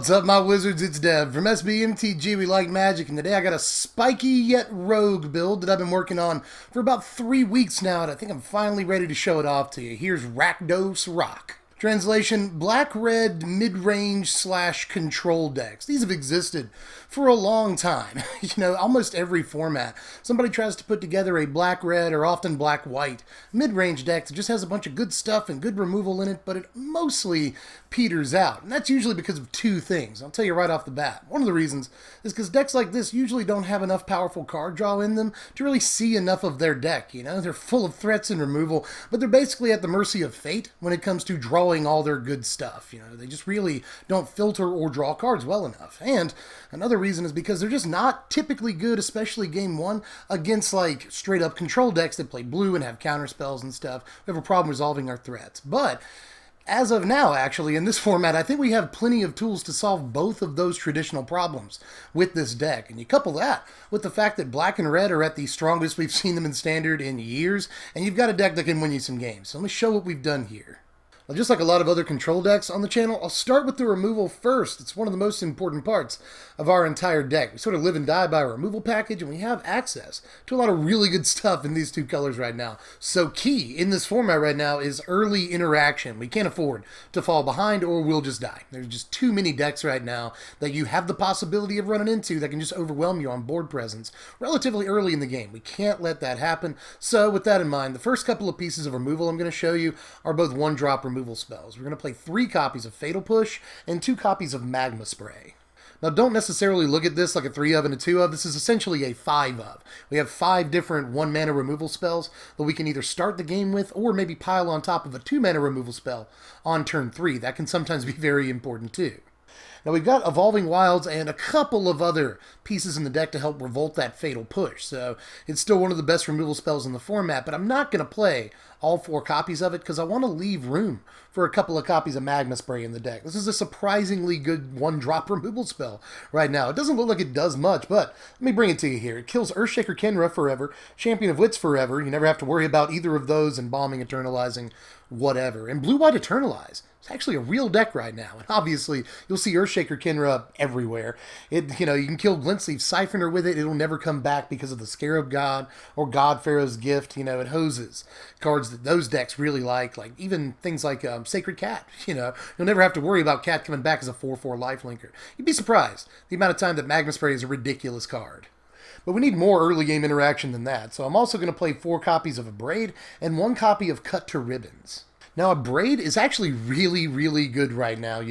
What's up, my wizards? It's Dev from Mtg. We like magic, and today I got a spiky yet rogue build that I've been working on for about 3 weeks now, and I think I'm finally ready to show it off to you. Here's Rakdos Rock. Translation: black-red mid-range / control decks. These have existed for a long time. Almost every format. Somebody tries to put together a black-red or often black-white mid-range deck that just has a bunch of good stuff and good removal in it, but it mostly peters out. And that's usually because of two things. I'll tell you right off the bat. One of the reasons is because decks like this usually don't have enough powerful card draw in them to really see enough of their deck. They're full of threats and removal, but they're basically at the mercy of fate when it comes to drawing all their good stuff. They just really don't filter or draw cards well enough. And another reason is because they're just not typically good, especially game one, against like straight up control decks that play blue and have counter spells and stuff. We have a problem resolving our threats. But as of now, actually, in this format, I think we have plenty of tools to solve both of those traditional problems with this deck. And you couple that with the fact that black and red are at the strongest we've seen them in Standard in years, and you've got a deck that can win you some games. So let me show what we've done here. Well, just like a lot of other control decks on the channel, I'll start with the removal first. It's one of the most important parts of our entire deck. We sort of live and die by a removal package, and we have access to a lot of really good stuff in these two colors right now. So key in this format right now is early interaction. We can't afford to fall behind or we'll just die. There's just too many decks right now that you have the possibility of running into that can just overwhelm you on board presence relatively early in the game. We can't let that happen. So with that in mind, the first couple of pieces of removal I'm going to show you are both one-drop removal spells. We're going to play 3 copies of Fatal Push and 2 copies of Magma Spray. Now, don't necessarily look at this like a 3 of and a 2 of. This is essentially a 5 of. We have 5 different 1-mana removal spells that we can either start the game with or maybe pile on top of a 2-mana removal spell on turn 3. That can sometimes be very important too. Now, we've got Evolving Wilds and a couple of other pieces in the deck to help revolt that Fatal Push, so it's still one of the best removal spells in the format, but I'm not going to play all 4 copies of it because I want to leave room for a couple of copies of Magma Spray in the deck. This is a surprisingly good 1-drop removal spell right now. It doesn't look like it does much, but let me bring it to you here. It kills Earthshaker Kenra forever, Champion of Wits forever. You never have to worry about either of those, and Embalming, Eternalizing, whatever. And Blue-White Eternalize. It's actually a real deck right now, and obviously you'll see Earthshaker Kenra everywhere. You can kill Glintsleeve Siphoner with it. It'll never come back because of the Scarab God or God Pharaoh's Gift. It hoses cards that those decks really like even things like Sacred Cat. You'll never have to worry about Cat coming back as a 4/4 lifelinker. You'd be surprised the amount of time that Magma Spray is a ridiculous card. But we need more early game interaction than that, so I'm also going to play 4 copies of Abrade and 1 copy of Cut to Ribbons. Now, Abrade is actually really, really good right now,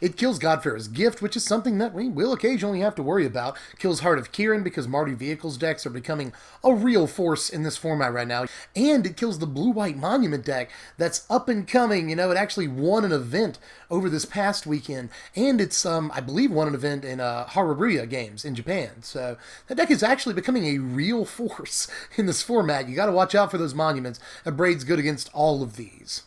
It kills God Pharaoh's Gift, which is something that we will occasionally have to worry about. Kills Heart of Kiran because Mardu Vehicles decks are becoming a real force in this format right now. And it kills the Blue-White Monument deck that's up and coming. It actually won an event over this past weekend. And it's, I believe, won an event in Haruruya Games in Japan. So that deck is actually becoming a real force in this format. You got to watch out for those monuments. Abrade's good against all of these.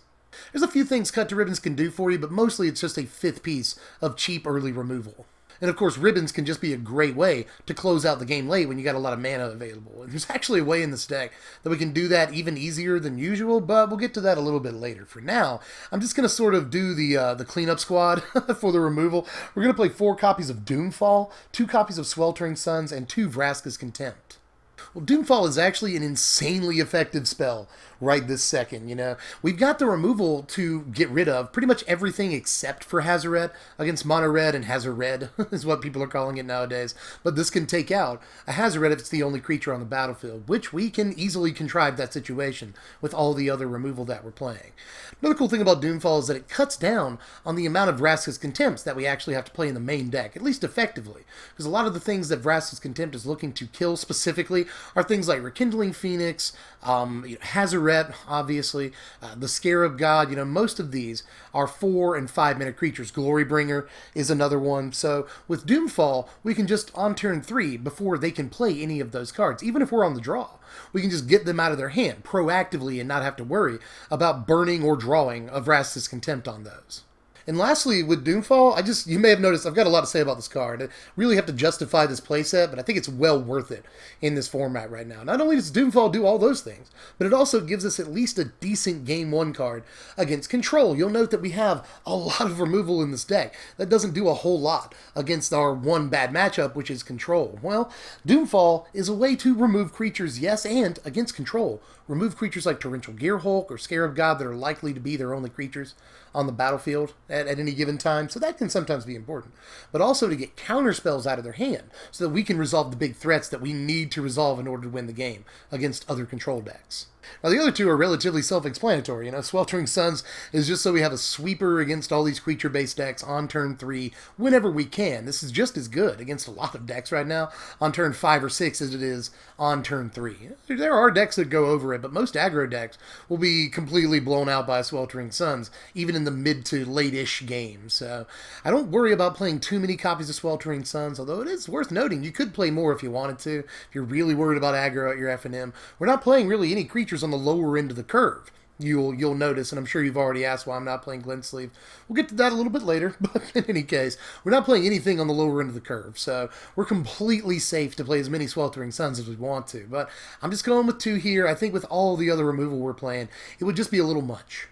There's a few things Cut to Ribbons can do for you, but mostly it's just a 5th piece of cheap early removal. And of course, Ribbons can just be a great way to close out the game late when you got a lot of mana available. And there's actually a way in this deck that we can do that even easier than usual, but we'll get to that a little bit later. For now, I'm just going to sort of do the cleanup squad for the removal. We're going to play 4 copies of Doomfall, 2 copies of Sweltering Suns, and 2 Vraska's Contempt. Well, Doomfall is actually an insanely effective spell right this second, We've got the removal to get rid of pretty much everything except for Hazoret against Mono Red, and Hazored is what people are calling it nowadays. But this can take out a Hazoret if it's the only creature on the battlefield, which we can easily contrive that situation with all the other removal that we're playing. Another cool thing about Doomfall is that it cuts down on the amount of Vraska's Contempts that we actually have to play in the main deck, at least effectively. Because a lot of the things that Vraska's Contempt is looking to kill specifically are things like Rekindling Phoenix, Hazoret, obviously, the Scarab God. Most of these are 4- and 5-mana creatures. Glorybringer is another one. So with Doomfall, we can just on turn 3, before they can play any of those cards, even if we're on the draw, we can just get them out of their hand proactively and not have to worry about burning or drawing a Vraska's Contempt on those. And lastly, with Doomfall, you may have noticed I've got a lot to say about this card. I really have to justify this playset, but I think it's well worth it in this format right now. Not only does Doomfall do all those things, but it also gives us at least a decent Game 1 card against Control. You'll note that we have a lot of removal in this deck. That doesn't do a whole lot against our one bad matchup, which is Control. Well, Doomfall is a way to remove creatures, yes, and against Control, remove creatures like Torrential Gearhulk or Scarab God that are likely to be their only creatures on the battlefield at any given time, so that can sometimes be important. But also to get counter spells out of their hand, so that we can resolve the big threats that we need to resolve in order to win the game against other Control decks. Now, the other two are relatively self-explanatory. Sweltering Suns is just so we have a sweeper against all these creature-based decks on turn 3 whenever we can. This is just as good against a lot of decks right now on turn 5 or 6 as it is on turn 3. There are decks that go over it, but most aggro decks will be completely blown out by Sweltering Suns, even in the mid to late-ish games. So I don't worry about playing too many copies of Sweltering Suns, although it is worth noting you could play more if you wanted to, if you're really worried about aggro at your F&M. We're not playing really any creatures on the lower end of the curve. You'll notice, and I'm sure you've already asked why I'm not playing Glennsleeve. We'll get to that a little bit later, but in any case, we're not playing anything on the lower end of the curve, so we're completely safe to play as many Sweltering Suns as we want to. But I'm just going with 2 here. I think with all the other removal we're playing, it would just be a little much.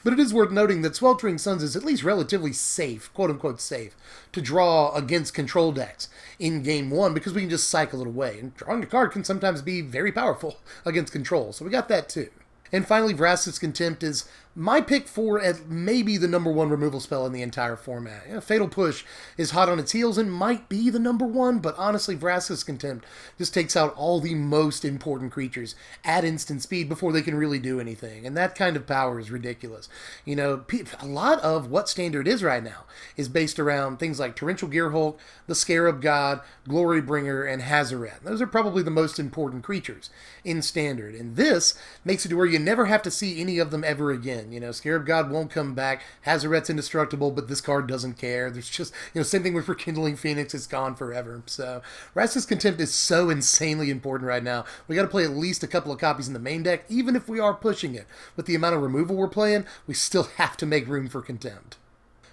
But it is worth noting that Sweltering Suns is at least relatively safe, quote-unquote safe, to draw against Control decks in Game 1 because we can just cycle it away. And drawing a card can sometimes be very powerful against Control, so we got that too. And finally, Vraska's Contempt is my pick for maybe the #1 removal spell in the entire format. Fatal Push is hot on its heels and might be the #1, but honestly, Vraska's Contempt just takes out all the most important creatures at instant speed before they can really do anything, and that kind of power is ridiculous. A lot of what Standard is right now is based around things like Torrential Gearhulk, the Scarab God, Glorybringer, and Hazoret. Those are probably the most important creatures in Standard, and this makes it to where you never have to see any of them ever again. Scarab God won't come back. Hazoret's indestructible, but this card doesn't care. There's just, same thing with Rekindling Phoenix. It's gone forever. So, Vraska's Contempt is so insanely important right now. We got to play at least a couple of copies in the main deck, even if we are pushing it. With the amount of removal we're playing, we still have to make room for Contempt.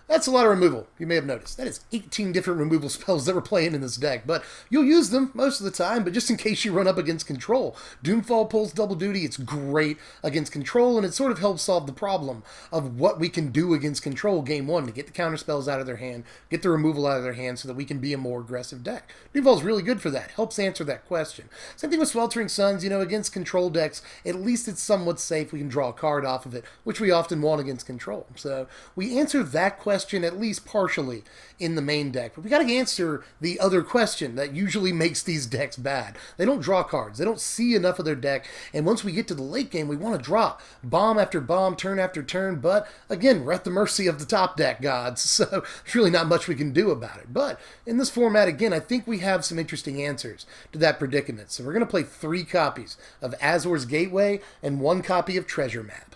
That's a lot of removal, you may have noticed. That is 18 different removal spells that we're playing in this deck, but you'll use them most of the time, but just in case you run up against Control. Doomfall pulls double duty, it's great against Control, and it sort of helps solve the problem of what we can do against Control Game 1 to get the counter spells out of their hand, get the removal out of their hand so that we can be a more aggressive deck. Doomfall's really good for that, helps answer that question. Same thing with Sweltering Suns, against Control decks, at least it's somewhat safe, we can draw a card off of it, which we often want against Control. So we answer that question at least partially in the main deck. But we got to answer the other question that usually makes these decks bad. They don't draw cards. They don't see enough of their deck. And once we get to the late game, we want to drop bomb after bomb, turn after turn. But again, we're at the mercy of the top deck gods. So there's really not much we can do about it. But in this format, again, I think we have some interesting answers to that predicament. So we're going to play 3 copies of Azor's Gateway and 1 copy of Treasure Map.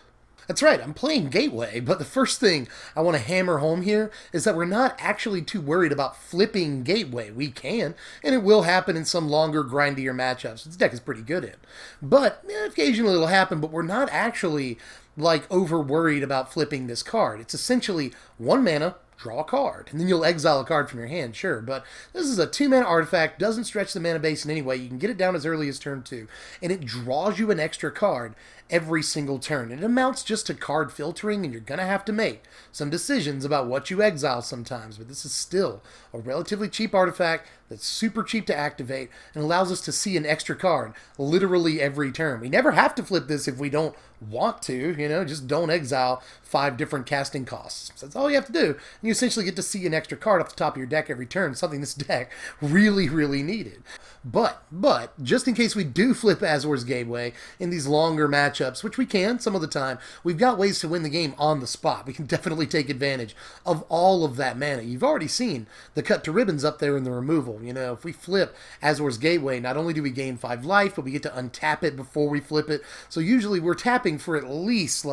That's right, I'm playing Gateway, but the first thing I want to hammer home here is that we're not actually too worried about flipping Gateway. We can, and it will happen in some longer, grindier matchups. This deck is pretty good in. But occasionally it'll happen, but we're not actually over worried about flipping this card. It's essentially 1 mana, draw a card, and then you'll exile a card from your hand, sure, but this is a 2-mana artifact, doesn't stretch the mana base in any way. You can get it down as early as turn 2, and it draws you an extra card every single turn. It amounts just to card filtering, and you're going to have to make some decisions about what you exile sometimes, but this is still a relatively cheap artifact that's super cheap to activate and allows us to see an extra card literally every turn. We never have to flip this if we don't want to, just don't exile 5 different casting costs. So that's all you have to do, and you essentially get to see an extra card off the top of your deck every turn, something this deck really, really needed. But, just in case we do flip Azor's Gateway in these longer matchups, which we can some of the time, we've got ways to win the game on the spot. We can definitely take advantage of all of that mana. You've already seen the cut to ribbons up there in the removal. If we flip Azor's Gateway, not only do we gain 5 life, but we get to untap it before we flip it. So usually we're tapping for at least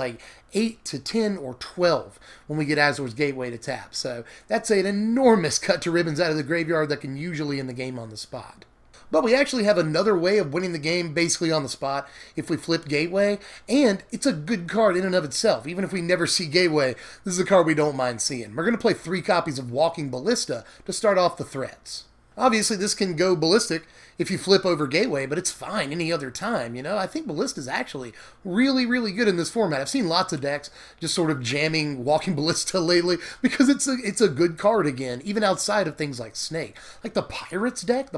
8 to 10 or 12 when we get Azor's Gateway to tap. So that's an enormous cut to ribbons out of the graveyard that can usually end the game on the spot. But we actually have another way of winning the game basically on the spot if we flip Gateway, and it's a good card in and of itself. Even if we never see Gateway, this is a card we don't mind seeing. We're going to play 3 copies of Walking Ballista to start off the threats. Obviously, this can go ballistic if you flip over Gateway, but it's fine any other time, you know? I think Ballista is actually really, really good in this format. I've seen lots of decks just sort of jamming Walking Ballista lately because it's a good card again, even outside of things like Snake. Like the Pirates deck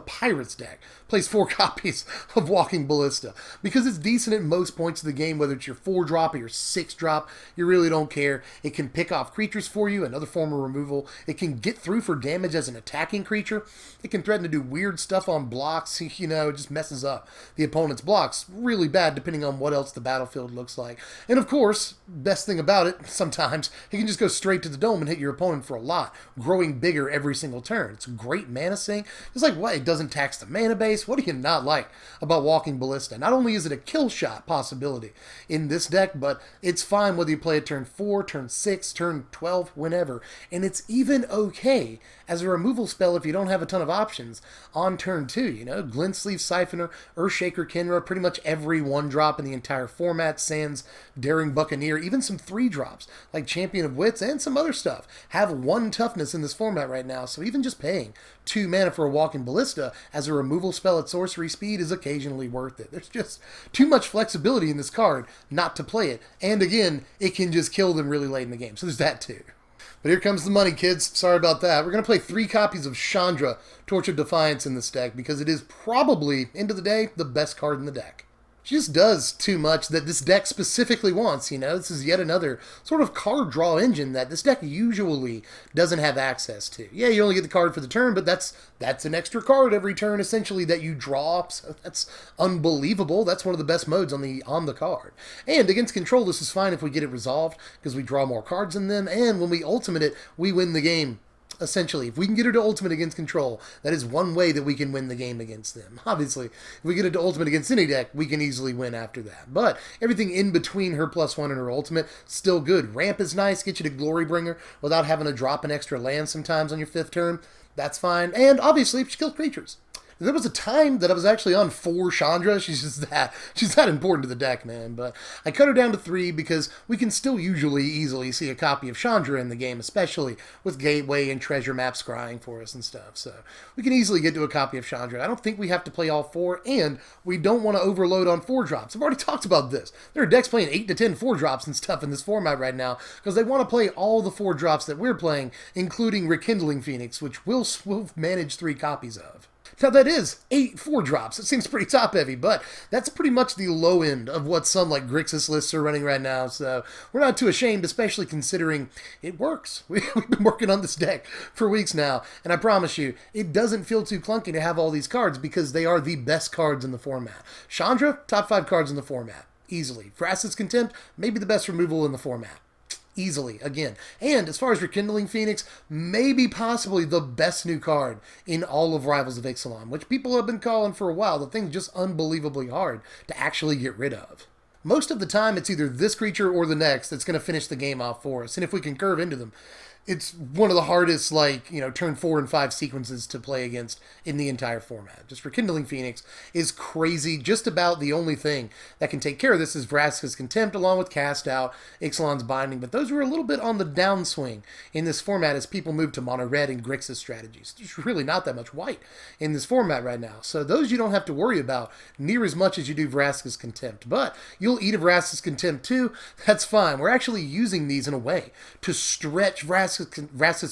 plays 4 copies of Walking Ballista because it's decent at most points of the game, whether it's your 4-drop or your 6-drop, you really don't care. It can pick off creatures for you, another form of removal. It can get through for damage as an attacking creature. It can threaten to do weird stuff on blocks. You know, it just messes up the opponent's blocks really bad depending on what else the battlefield looks like. And of course, best thing about it, sometimes, it can just go straight to the dome and hit your opponent for a lot, growing bigger every single turn. It's a great mana sink. It's like, what? It doesn't tax the mana base? What do you not like about Walking Ballista? Not only is it a kill shot possibility in this deck, but it's fine whether you play it turn 4, turn 6, turn 12, whenever. And it's even okay as a removal spell if you don't have a ton of options on turn 2, you know? Glint Sleeve Siphoner, Earthshaker Kenra, pretty much every 1-drop in the entire format, sans Daring Buccaneer, even some 3-drops like Champion of Wits and some other stuff have 1 toughness in this format right now, so even just paying 2 mana for a Walking Ballista as a removal spell at sorcery speed is occasionally worth it. There's just too much flexibility in this card not to play it, and again, it can just kill them really late in the game, so there's that too. But here comes the money, kids. Sorry about that. We're going to play 3 copies of Chandra, Torch of Defiance in this deck because it is probably, end of the day, the best card in the deck. She just does too much that this deck specifically wants, you know? This is yet another sort of card draw engine that this deck usually doesn't have access to. Yeah, you only get the card for the turn, but that's an extra card every turn, essentially, that you draw. So that's unbelievable. That's one of the best modes on the card. And against control, this is fine if we get it resolved, because we draw more cards in them, and when we ultimate it, we win the game. Essentially, if we can get her to ultimate against control, that is one way that we can win the game against them. Obviously, if we get her to ultimate against any deck, we can easily win after that. But everything in between her +1 and her ultimate, still good. Ramp is nice, get you to Glorybringer without having to drop an extra land sometimes on your 5th turn. That's fine. And obviously, she kills creatures. There was a time that I was actually on 4 Chandra. She's that important to the deck, man. But I cut her down to 3 because we can still usually easily see a copy of Chandra in the game, especially with Gateway and Treasure Map scrying for us and stuff. So we can easily get to a copy of Chandra. I don't think we have to play all 4, and we don't want to overload on 4-drops. I've already talked about this. There are decks playing 8 to 10 4-drops and stuff in this format right now because they want to play all the 4-drops that we're playing, including Rekindling Phoenix, which we'll manage 3 copies of. Now, that is 8 4-drops. It seems pretty top-heavy, but that's pretty much the low end of what some, like, Grixis lists are running right now, so we're not too ashamed, especially considering it works. We've been working on this deck for weeks now, and I promise you, it doesn't feel too clunky to have all these cards because they are the best cards in the format. Chandra, top 5 cards in the format, easily. Vraska's Contempt, maybe the best removal in the format. Easily, again. And as far as Rekindling Phoenix, maybe possibly the best new card in all of Rivals of Ixalan, which people have been calling for a while. The thing's just unbelievably hard to actually get rid of. Most of the time, it's either this creature or the next that's going to finish the game off for us. And if we can curve into them, it's one of the hardest, like, you know, turn 4 and 5 sequences to play against in the entire format. Just Rekindling Phoenix is crazy. Just about the only thing that can take care of this is Vraska's Contempt along with Cast Out, Ixalan's Binding, but those were a little bit on the downswing in this format as people move to mono red and Grixis strategies. There's really not that much white in this format right now, so those you don't have to worry about near as much as you do Vraska's Contempt, but you'll eat a Vraska's Contempt too. That's fine. We're actually using these in a way to stretch Vraska's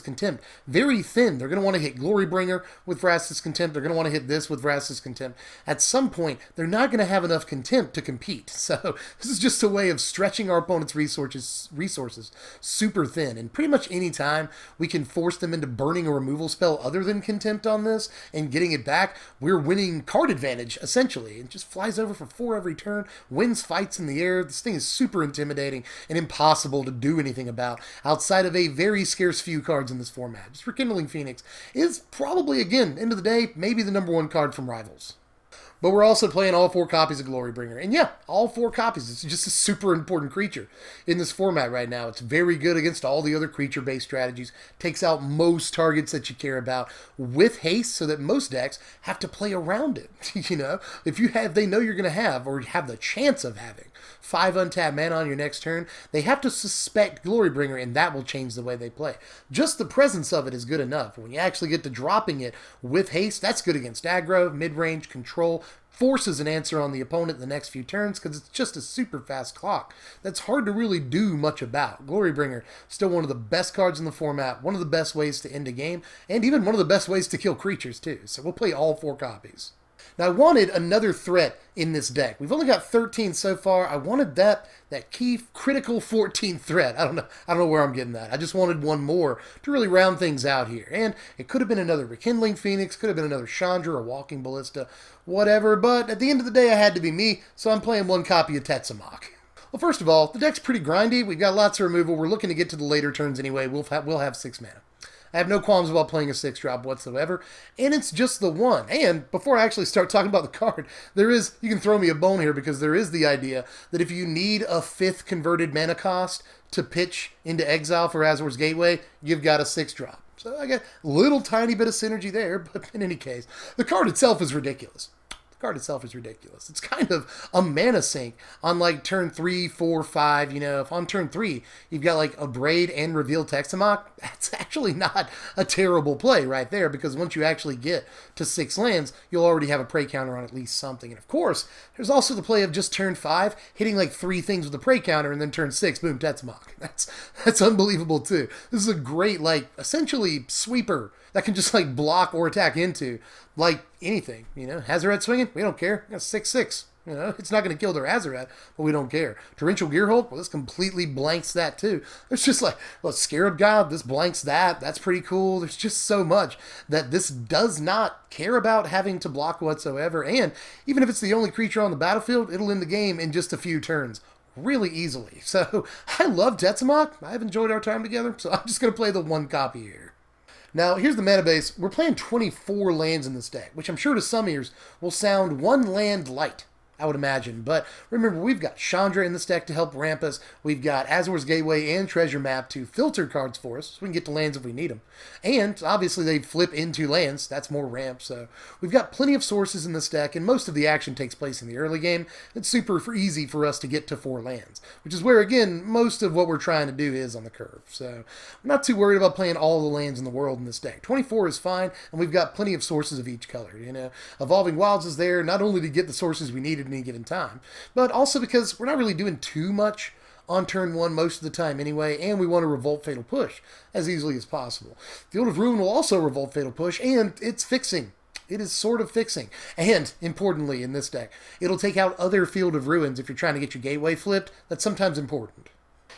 Contempt very thin. They're going to want to hit Glorybringer with Vraska's Contempt. They're going to want to hit this with Vraska's Contempt. At some point, they're not going to have enough Contempt to compete. So this is just a way of stretching our opponent's resources super thin. And pretty much any time we can force them into burning a removal spell other than Contempt on this and getting it back, we're winning card advantage, essentially. It just flies over for 4 every turn, wins fights in the air. This thing is super intimidating and impossible to do anything about outside of a very scarce few cards in this format. Just Rekindling Phoenix is probably, again, end of the day, maybe the #1 card from Rivals. But we're also playing all 4 copies of Glorybringer. And yeah, all 4 copies. It's just a super important creature in this format right now. It's very good against all the other creature-based strategies. Takes out most targets that you care about with haste so that most decks have to play around it. You know, if you have, they know you're going to have, or have the chance of having, 5 untapped mana on your next turn, they have to suspect Glorybringer, and that will change the way they play. Just the presence of it is good enough. When you actually get to dropping it with haste, that's good against aggro, mid-range, control, forces an answer on the opponent in the next few turns because it's just a super fast clock that's hard to really do much about. Glorybringer, still one of the best cards in the format, one of the best ways to end a game, and even one of the best ways to kill creatures too. So we'll play all 4 copies. Now, I wanted another threat in this deck. We've only got 13 so far. I wanted that key critical 14th threat. I don't know where I'm getting that. I just wanted one more to really round things out here. And it could have been another Rekindling Phoenix, could have been another Chandra or Walking Ballista, whatever. But at the end of the day, I had to be me, so I'm playing 1 copy of Tetsamok. Well, first of all, the deck's pretty grindy. We've got lots of removal. We're looking to get to the later turns anyway. We'll have 6 mana. I have no qualms about playing a 6-drop whatsoever, and it's just the one. And before I actually start talking about the card, you can throw me a bone here because there is the idea that if you need a 5th converted mana cost to pitch into exile for Azor's Gateway, you've got a 6-drop. So I get a little tiny bit of synergy there, but in any case, the card itself is ridiculous. It's kind of a mana sink on like turn 3, 4, 5. You know, if on turn 3 you've got like a Braid and Reveal Texamok, that's actually not a terrible play right there because once you actually get to 6 lands, you'll already have a prey counter on at least something. And of course, there's also the play of just turn 5 hitting like 3 things with a prey counter and then turn 6, boom, Texamok. That's unbelievable too. This is a great like essentially sweeper that can just like block or attack into like anything, you know. Hazoret swinging, we don't care. Got 6/6. You know, it's not going to kill their Hazoret, but we don't care. Torrential Gearhulk, well, this completely blanks that too. There's just like, well, Scarab God, this blanks that. That's pretty cool. There's just so much that this does not care about having to block whatsoever. And even if it's the only creature on the battlefield, it'll end the game in just a few turns really easily. So I love Tetsamok. I've enjoyed our time together, so I'm just going to play the 1 copy here. Now, here's the mana base. We're playing 24 lands in this deck, which I'm sure to some ears will sound 1 land light, I would imagine. But remember, we've got Chandra in this deck to help ramp us. We've got Azor's Gateway and Treasure Map to filter cards for us, so we can get to lands if we need them. And, obviously, they flip into lands. That's more ramp, so we've got plenty of sources in this deck, and most of the action takes place in the early game. It's super easy for us to get to 4 lands, which is where, again, most of what we're trying to do is on the curve. So, I'm not too worried about playing all the lands in the world in this deck. 24 is fine, and we've got plenty of sources of each color. You know, Evolving Wilds is there not only to get the sources we need at any given time, but also because we're not really doing too much on turn 1 most of the time anyway, and we want to Revolt Fatal Push as easily as possible. Field of Ruin will also Revolt Fatal Push, and it's fixing. It is sort of fixing. And, importantly in this deck, it'll take out other Field of Ruins if you're trying to get your Gateway flipped. That's sometimes important.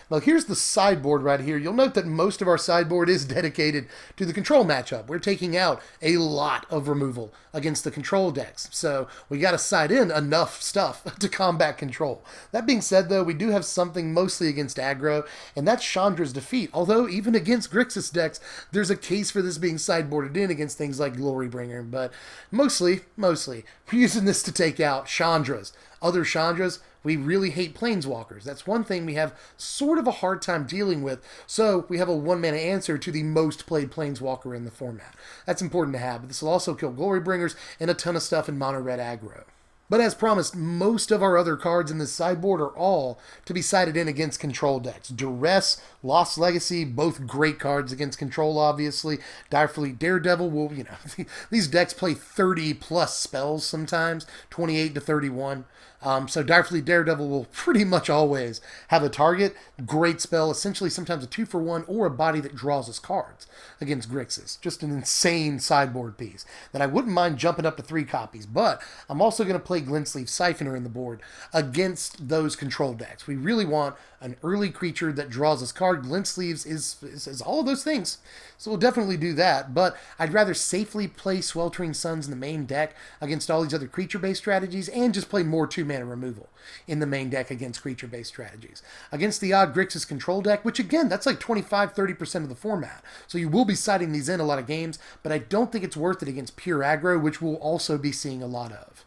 Now here's the sideboard right here. You'll note that most of our sideboard is dedicated to the control matchup. We're taking out a lot of removal against the control decks. So we got to side in enough stuff to combat control. That being said though, we do have something mostly against aggro, and that's Chandra's Defeat. Although even against Grixis decks, there's a case for this being sideboarded in against things like Glorybringer. But mostly, we're using this to take out Chandras. Other Chandras, we really hate Planeswalkers. That's one thing we have sort of a hard time dealing with, so we have a 1-mana answer to the most played Planeswalker in the format. That's important to have, but this will also kill Glorybringers and a ton of stuff in mono-red aggro. But as promised, most of our other cards in this sideboard are all to be sided in against control decks. Duress, Lost Legacy, both great cards against control, obviously. Direfleet Daredevil will, you know, these decks play 30 plus spells sometimes, 28 to 31. So Direfleet Daredevil will pretty much always have a target, great spell, essentially sometimes a 2-for-1 or a body that draws us cards against Grixis. Just an insane sideboard piece that I wouldn't mind jumping up to 3 copies, but I'm also going to play Glintsleeve Siphoner in the board against those control decks. We really want an early creature that draws us card. Glintsleeves is all of those things, so we'll definitely do that, but I'd rather safely play Sweltering Suns in the main deck against all these other creature-based strategies and just play more 2-mana removal in the main deck against creature-based strategies. Against the odd Grixis control deck, which again, that's like 25-30% of the format, so you will be siding these in a lot of games, but I don't think it's worth it against pure aggro, which we'll also be seeing a lot of.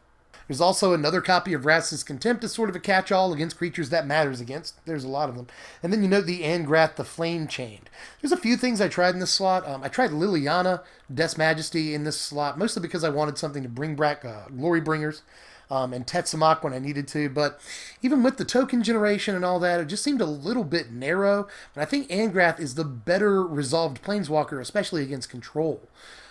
There's also another copy of Rakdos' Contempt as sort of a catch-all against creatures that matters against. There's a lot of them. And then you note the Angrath, the Flame Chained. There's a few things I tried in this slot. I tried Liliana, Death's Majesty in this slot, mostly because I wanted something to bring back Glory Bringers. And Tetsamok when I needed to, but even with the token generation and all that, it just seemed a little bit narrow. But I think Angrath is the better resolved Planeswalker, especially against control.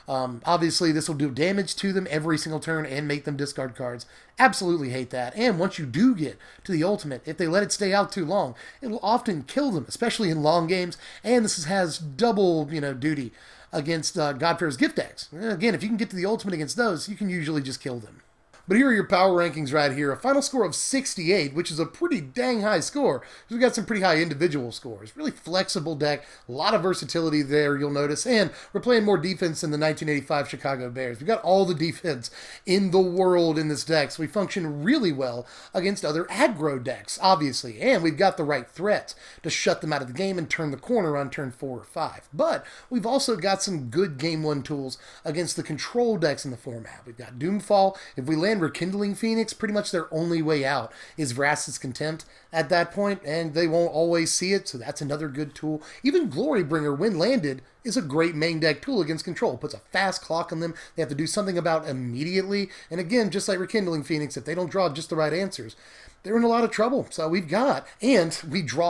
Obviously, this will do damage to them every single turn and make them discard cards. Absolutely hate that. And once you do get to the ultimate, if they let it stay out too long, it will often kill them, especially in long games. And this has double, duty against Godfarer's Gift decks. Again, if you can get to the ultimate against those, you can usually just kill them. But here are your power rankings right here. A final score of 68, which is a pretty dang high score. We've got some pretty high individual scores. Really flexible deck. A lot of versatility there, you'll notice. And we're playing more defense than the 1985 Chicago Bears. We've got all the defense in the world in this deck. So we function really well against other aggro decks, obviously. And we've got the right threats to shut them out of the game and turn the corner on turn 4 or 5. But we've also got some good Game 1 tools against the control decks in the format. We've got Doomfall. If we land Rekindling Phoenix, pretty much their only way out is Rakdos' Contempt at that point, and they won't always see it, so that's another good tool. Even Glorybringer, when landed, is a great main deck tool against control. It puts a fast clock on them they have to do something about immediately, and again, just like Rekindling Phoenix, if they don't draw just the right answers, they're in a lot of trouble. So we draw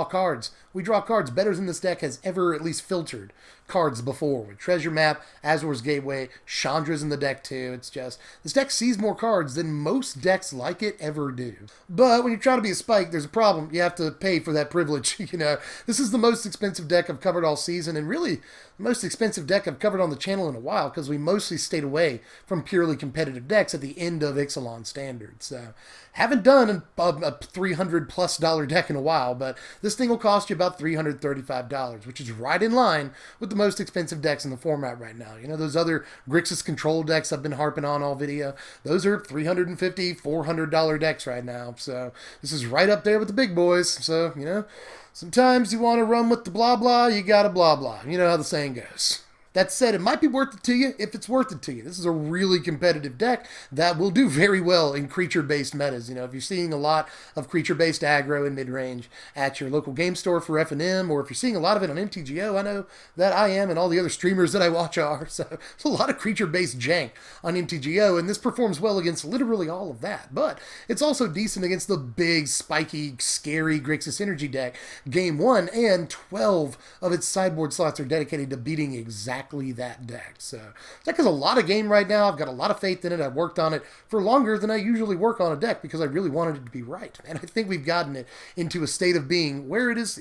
cards. We draw cards better than this deck has ever at least filtered cards before. With Treasure Map, Azor's Gateway, Chandra's in the deck too. It's just, this deck sees more cards than most decks like it ever do. But when you're trying to be a spike, there's a problem. You have to pay for that privilege. This is the most expensive deck I've covered all season, and really the most expensive deck I've covered on the channel in a while, because we mostly stayed away from purely competitive decks at the end of Ixalan Standard. So haven't done a $300+ deck in a while, but this thing will cost you about $335, which is right in line with the most expensive decks in the format right now. Those other Grixis control decks I've been harping on all video, those are $350, $400 decks right now. So this is right up there with the big boys. So, sometimes you want to run with the blah blah, you gotta blah blah. You know how the saying goes. That said, it might be worth it to you if it's worth it to you. This is a really competitive deck that will do very well in creature-based metas. If you're seeing a lot of creature-based aggro in mid-range at your local game store for F&M, or if you're seeing a lot of it on MTGO, I know that I am, and all the other streamers that I watch are. So there's a lot of creature-based jank on MTGO, and this performs well against literally all of that. But it's also decent against the big, spiky, scary Grixis Energy deck. Game 1 and 12 of its sideboard slots are dedicated to beating exactly that deck. So this deck has a lot of game right now. I've got a lot of faith in it. I've worked on it for longer than I usually work on a deck because I really wanted it to be right. And I think we've gotten it into a state of being where it is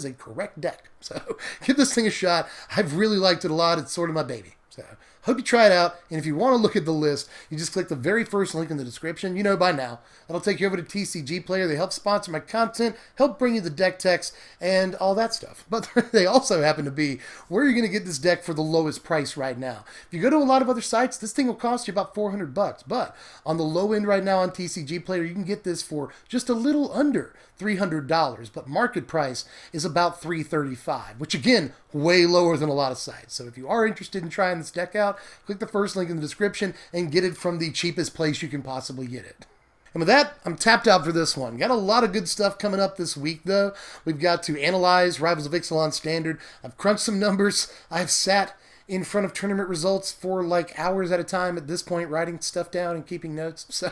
a correct deck. So give this thing a shot. I've really liked it a lot. It's sort of my baby. So hope you try it out, and if you want to look at the list, you just click the very first link in the description. You know by now. That'll take you over to TCG Player. They help sponsor my content, help bring you the deck techs, and all that stuff. But they also happen to be where you're going to get this deck for the lowest price right now. If you go to a lot of other sites, this thing will cost you about $400. But on the low end right now on TCG Player, you can get this for just a little under $300, but market price is about $335, which again, way lower than a lot of sites. So if you are interested in trying this deck out, click the first link in the description and get it from the cheapest place you can possibly get it. And with that, I'm tapped out for this one. Got a lot of good stuff coming up this week, though. We've got to analyze Rivals of Ixalan Standard. I've crunched some numbers. I've sat in front of tournament results for like hours at a time at this point, writing stuff down and keeping notes. So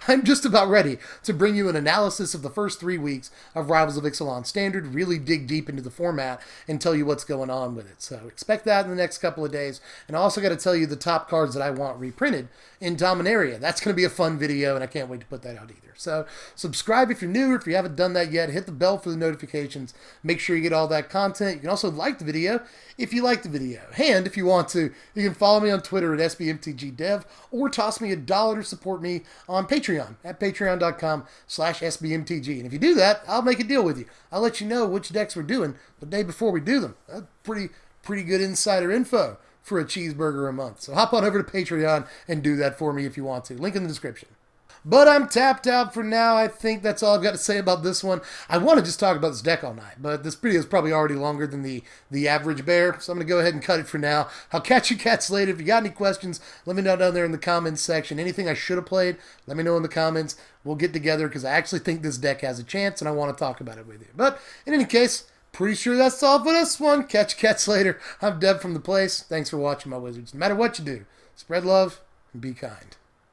I'm just about ready to bring you an analysis of the first 3 weeks of Rivals of Ixalan Standard, really dig deep into the format and tell you what's going on with it. So expect that in the next couple of days. And I also got to tell you the top cards that I want reprinted in Dominaria. That's going to be a fun video, and I can't wait to put that out either. So subscribe if you're new, or if you haven't done that yet, hit the bell for the notifications. Make sure you get all that content. You can also like the video if you like the video. And if you want to, you can follow me on Twitter at SBMTGDev, or toss me $1 to support me on Patreon at patreon.com/SBMTG. And if you do that, I'll make a deal with you. I'll let you know which decks we're doing the day before we do them. That's pretty good insider info for a cheeseburger a month. So hop on over to Patreon and do that for me if you want to. Link in the description. But I'm tapped out for now. I think that's all I've got to say about this one. I want to just talk about this deck all night, but this video is probably already longer than the average bear, so I'm going to go ahead and cut it for now. I'll catch you cats later. If you got any questions, let me know down there in the comments section. Anything I should have played, let me know in the comments. We'll get together because I actually think this deck has a chance, and I want to talk about it with you. But in any case, pretty sure that's all for this one. Catch you cats later. I'm Deb from The Place. Thanks for watching, my wizards. No matter what you do, spread love and be kind.